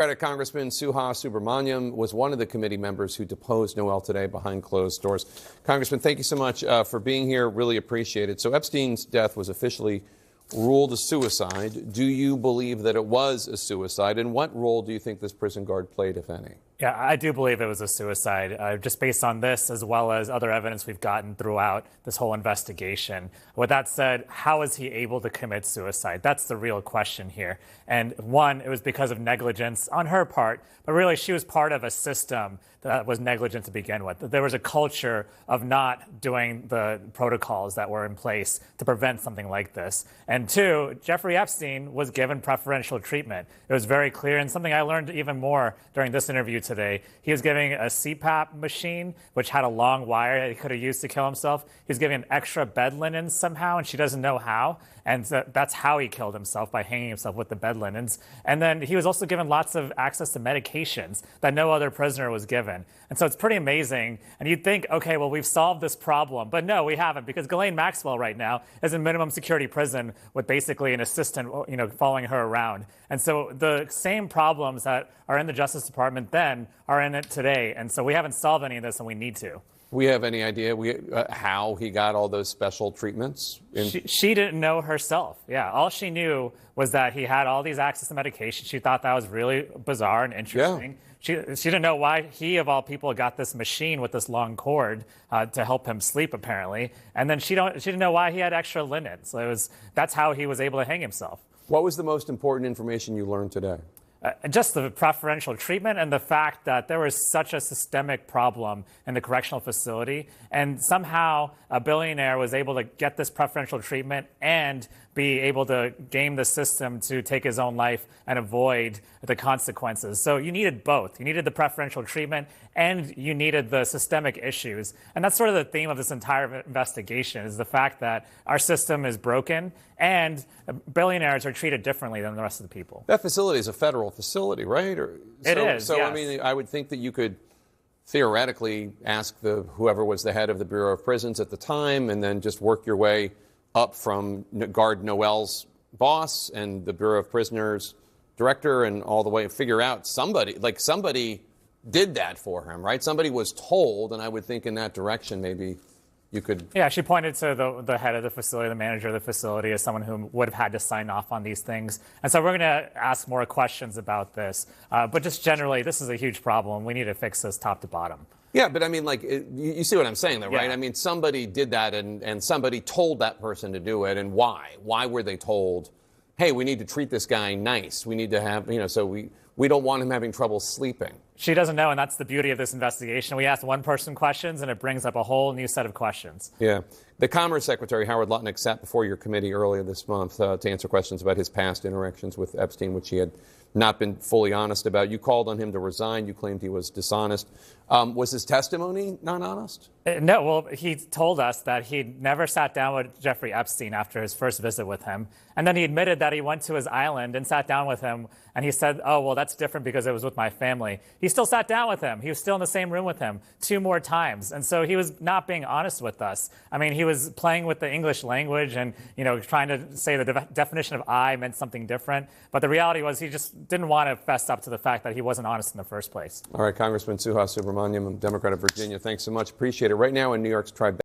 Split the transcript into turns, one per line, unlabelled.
Congressman Subramanyam was one of the committee members who deposed Noel today behind closed doors. Congressman, thank you so much for being here. Really appreciate it. So Epstein's death was officially ruled a suicide. Do you believe that it was a suicide? And what role do you think this prison guard played, if any?
Yeah, I do believe it was a suicide, just based on this as well as other evidence we've gotten throughout this whole investigation. With that said, how is he able to commit suicide? That's the real question here. And one, it was because of negligence on her part, but really she was part of a system that was negligent to begin with. There was a culture of not doing the protocols that were in place to prevent something like this. And two, Jeffrey Epstein was given preferential treatment. It was very clear, and something I learned even more during this interview today. He was giving a CPAP machine, which had a long wire that he could have used to kill himself. He was giving extra bed linens somehow, and she doesn't know how. And that's how he killed himself, by hanging himself with the bed linens. And then he was also given lots of access to medications that no other prisoner was given. And so it's pretty amazing. And you'd think, okay, well, we've solved this problem. But no, we haven't, because Ghislaine Maxwell right now is in minimum security prison with basically an assistant, following her around. And so the same problems that are in the Justice Department then are in it today. And so we haven't solved any of this, and we need to.
We have any idea how he got all those special treatments?
She didn't know herself. Yeah, all she knew was that he had all these access to medication. She thought that was really bizarre and interesting. Yeah. She didn't know why he, of all people, got this machine with this long cord to help him sleep, apparently. And then she didn't know why he had extra linen. So that's how he was able to hang himself.
What was the most important information you learned today?
Just the preferential treatment and the fact that there was such a systemic problem in the correctional facility, and somehow a billionaire was able to get this preferential treatment and be able to game the system to take his own life and avoid the consequences. So you needed both. You needed the preferential treatment and you needed the systemic issues. And that's sort of the theme of this entire investigation, is the fact that our system is broken and billionaires are treated differently than the rest of the people.
That facility is a federal facility, right?
It is,
So,
yes.
I mean, I would think that you could theoretically ask whoever was the head of the Bureau of Prisons at the time and then just work your way up from Guard Noel's boss and the Bureau of Prisoners director and all the way, figure out somebody did that for him, right? Somebody was told, and I would think in that direction maybe you could...
Yeah, she pointed to the head of the facility, the manager of the facility, as someone who would have had to sign off on these things. And so we're going to ask more questions about this. But just generally, this is a huge problem. We need to fix this top to bottom.
Yeah, but I mean, you see what I'm saying there, right? Yeah. I mean, somebody did that and somebody told that person to do it. And why? Why were they told, hey, we need to treat this guy nice. We need to have, so we don't want him having trouble sleeping.
She doesn't know, and that's the beauty of this investigation. We ask one person questions, and it brings up a whole new set of questions.
Yeah. The Commerce Secretary, Howard Lutnick, sat before your committee earlier this month to answer questions about his past interactions with Epstein, which he had not been fully honest about. You called on him to resign. You claimed he was dishonest. Was his testimony not honest?
No. Well, he told us that he never sat down with Jeffrey Epstein after his first visit with him. And then he admitted that he went to his island and sat down with him. And he said, oh, well, that's different because it was with my family. He still sat down with him. He was still in the same room with him 2 more times. And so he was not being honest with us. I mean, he was playing with the English language and, trying to say the definition of I meant something different. But the reality was he just didn't want to fess up to the fact that he wasn't honest in the first place.
All right, Congressman Subramanyam, Democrat of Virginia, thanks so much. Appreciate it. Right now in New York's Tribeca.